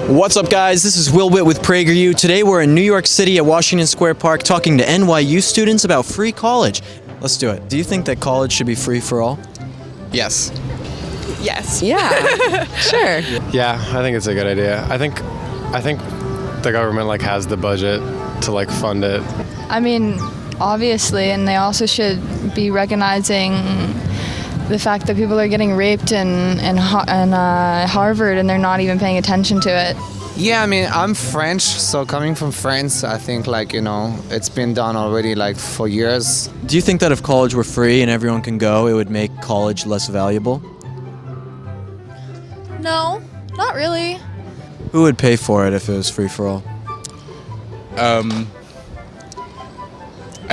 What's up, guys? This is Witt with PragerU. Today we're in New York City at Washington Square Park talking to NYU students about free college. Let's do it. Do you think that college should be free for all? Yes. Yes. Yeah. Sure. Yeah, I think it's a good idea. I think the government has the budget to fund it. I mean, obviously, and they also should be recognizing the fact that people are getting raped in Harvard and they're not even paying attention to it. Yeah, I mean, I'm French, so coming from France, I think it's been done already for years. Do you think that if college were free and everyone can go, it would make college less valuable? No, not really. Who would pay for it if it was free for all? I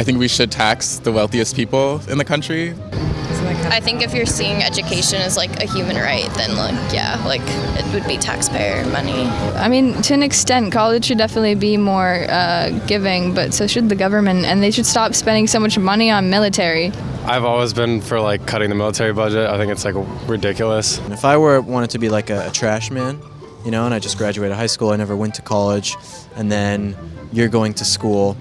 think we should tax the wealthiest people in the country. I think if you're seeing education as a human right, then it would be taxpayer money. I mean, to an extent, college should definitely be more giving, but so should the government, and they should stop spending so much money on military. I've always been for cutting the military budget. I think it's ridiculous. If I wanted to be a trash man, and I just graduated high school, I never went to college, and then you're going to school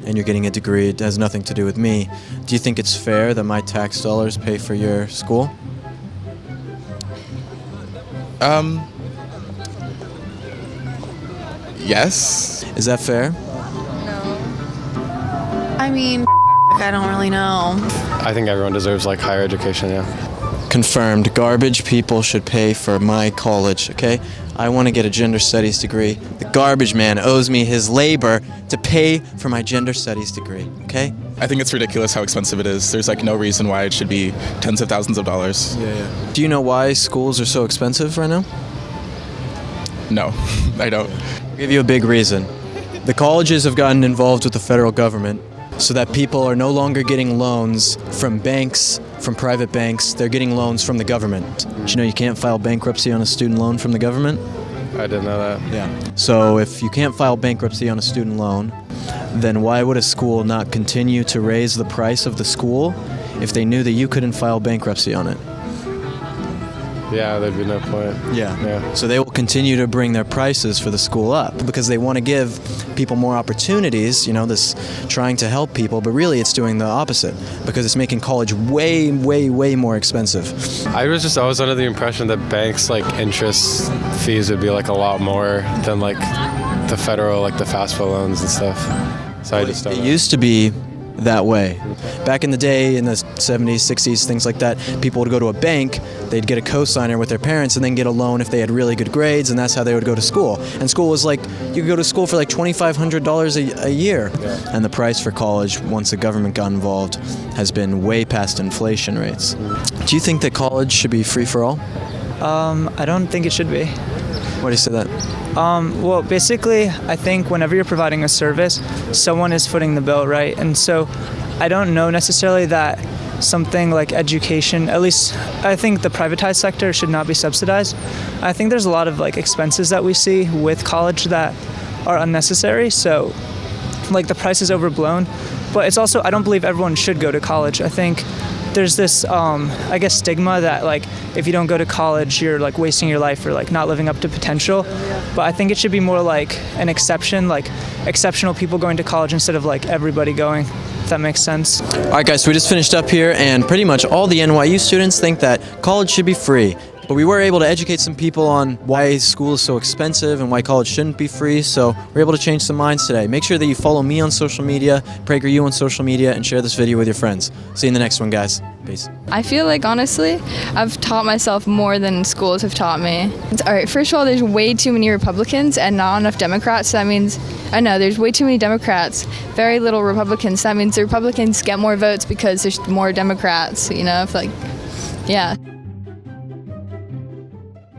and you're getting a degree, it has nothing to do with me. Do you think it's fair that my tax dollars pay for your school? Yes. Is that fair? I mean, I don't really know. I think everyone deserves higher education, yeah. Confirmed. Garbage people should pay for my college, okay? I want to get a gender studies degree. The garbage man owes me his labor to pay for my gender studies degree, okay? I think it's ridiculous how expensive it is. There's no reason why it should be tens of thousands of dollars. Yeah. Do you know why schools are so expensive right now? No, I don't. I'll give you a big reason. The colleges have gotten involved with the federal government so that people are no longer getting loans from banks, from private banks. They're getting loans from the government. Did you know you can't file bankruptcy on a student loan from the government? I didn't know that. Yeah. So if you can't file bankruptcy on a student loan, then why would a school not continue to raise the price of the school if they knew that you couldn't file bankruptcy on it? Yeah, there'd be no point. Yeah. So they will continue to bring their prices for the school up because they want to give people more opportunities, this trying to help people, but really it's doing the opposite because it's making college way, way, way more expensive. I was always under the impression that banks' interest fees would be a lot more than the federal, the fast flow loans and stuff. So I just don't know. It used to be that way. Back in the day, in the 70s, 60s, things like that, people would go to a bank, they'd get a cosigner with their parents and then get a loan if they had really good grades, and that's how they would go to school. And school was you could go to school for $2,500 a year. Yeah. And the price for college, once the government got involved, has been way past inflation rates. Do you think that college should be free for all? I don't think it should be. Why do you say that? Well, basically, I think whenever you're providing a service, someone is footing the bill, right? And so I don't know necessarily that something like education, at least I think the privatized sector should not be subsidized. I think there's a lot of expenses that we see with college that are unnecessary. So the price is overblown. But it's also, I don't believe everyone should go to college. I think there's this, stigma that if you don't go to college, you're wasting your life or not living up to potential. But I think it should be more an exception, exceptional people going to college instead of everybody going, if that makes sense. All right, guys, so we just finished up here, and pretty much all the NYU students think that college should be free. But we were able to educate some people on why school is so expensive and why college shouldn't be free, so we're able to change some minds today. Make sure that you follow me on social media, PragerU on social media, and share this video with your friends. See you in the next one, guys. Peace. I feel honestly, I've taught myself more than schools have taught me. All right, first of all, there's way too many Republicans and not enough Democrats. So that means, there's way too many Democrats, very little Republicans. That means the Republicans get more votes because there's more Democrats, yeah.